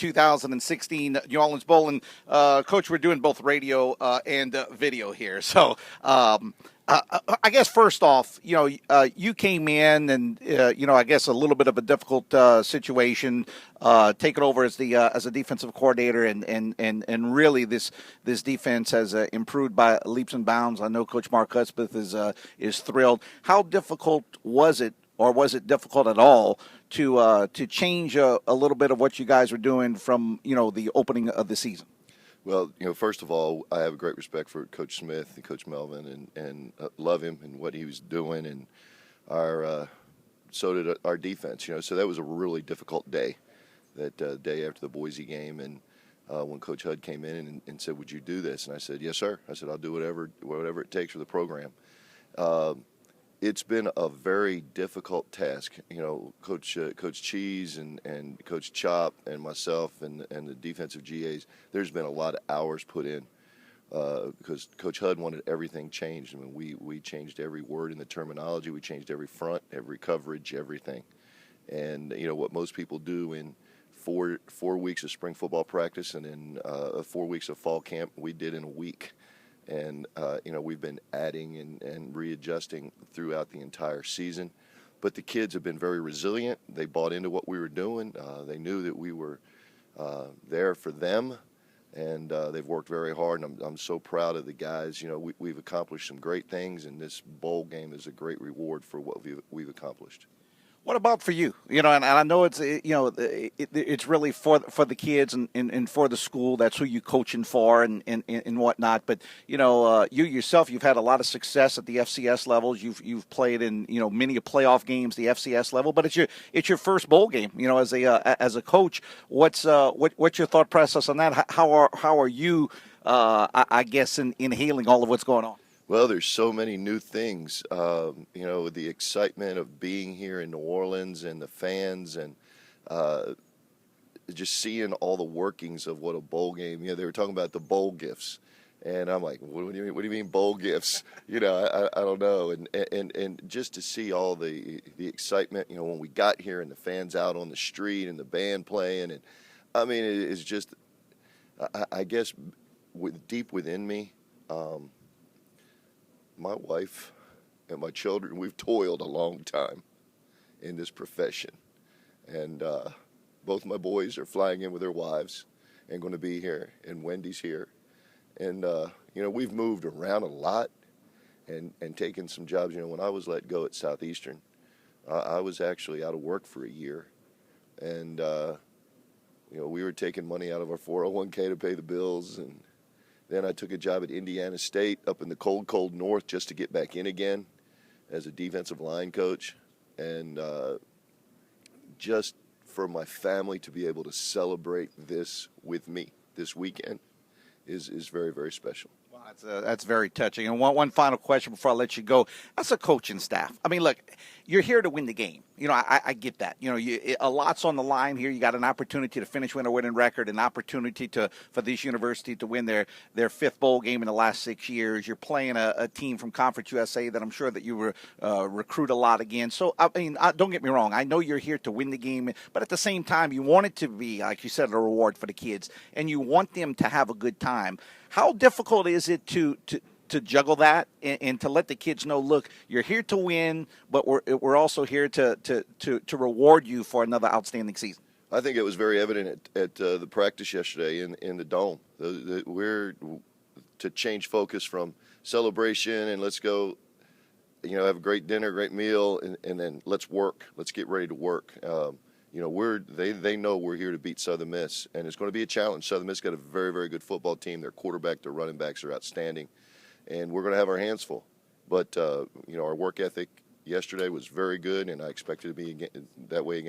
2016 New Orleans Bowl. And Coach, we're doing both radio and video here. So I guess first off, you came in and I guess a little bit of a difficult situation, taking over as a defensive coordinator, and really this defense has improved by leaps and bounds. I know Coach Mark Hudspeth is thrilled. How difficult was it, or was it difficult at all to change a little bit of what you guys were doing from the opening of the season? Well, first of all, I have a great respect for Coach Smith and Coach Melvin, and love him and what he was doing, and so did our defense. So that was a really difficult day, that day after the Boise game, and when Coach Hud came in and said, "Would you do this?" And I said, "Yes, sir." I said, "I'll do whatever it takes for the program." It's been a very difficult task. Coach Cheese and Coach Chop and myself and the defensive GAs, there's been a lot of hours put in because Coach Hud wanted everything changed. I mean, we changed every word in the terminology. We changed every front, every coverage, everything. And, what most people do in four weeks of spring football practice and in 4 weeks of fall camp, we did in a week. And, we've been adding and readjusting throughout the entire season. But the kids have been very resilient. They bought into what we were doing. They knew that we were there for them, and they've worked very hard. And I'm so proud of the guys. We've accomplished some great things, and this bowl game is a great reward for what we've accomplished. What about for you? And I know it's really for the kids and for the school. That's who you coaching for and whatnot. But you yourself, you've had a lot of success at the FCS levels. You've played in many playoff games, the FCS level. But it's your first bowl game. As a coach, what's your thought process on that? How are you? I guess inhaling all of what's going on. Well, there's so many new things, the excitement of being here in New Orleans and the fans and just seeing all the workings of what a bowl game, they were talking about the bowl gifts. And I'm like, what do you mean bowl gifts? I don't know. And just to see all the excitement, when we got here and the fans out on the street and the band playing. And I mean, it's just, I guess deep within me, my wife and my children, we've toiled a long time in this profession. And both my boys are flying in with their wives and going to be here, and Wendy's here. And, we've moved around a lot and taken some jobs. When I was let go at Southeastern, I was actually out of work for a year. And, we were taking money out of our 401k to pay the bills, and then I took a job at Indiana State up in the cold north just to get back in again as a defensive line coach. And just for my family to be able to celebrate this with me this weekend is very, very special. Well, that's very touching. And one final question before I let you go. That's a coaching staff. I mean, look, you're here to win the game. I get that. A lot's on the line here. You got an opportunity to finish with a winning record, an opportunity for this university to win their fifth bowl game in the last 6 years. You're playing a team from Conference USA that I'm sure that you recruit a lot against. So, I mean, don't get me wrong. I know you're here to win the game, but at the same time, you want it to be, like you said, a reward for the kids, and you want them to have a good time. How difficult is it to juggle that and to let the kids know, look, you're here to win, but we're also here to reward you for another outstanding season? I think it was very evident at the practice yesterday in the Dome. We're to change focus from celebration and let's go, have a great dinner, great meal, and then let's work. Let's get ready to work. They know we're here to beat Southern Miss, and it's going to be a challenge. Southern Miss got a very, very good football team. Their quarterback, their running backs are outstanding, and we're going to have our hands full. But our work ethic yesterday was very good, and I expect it to be that way again.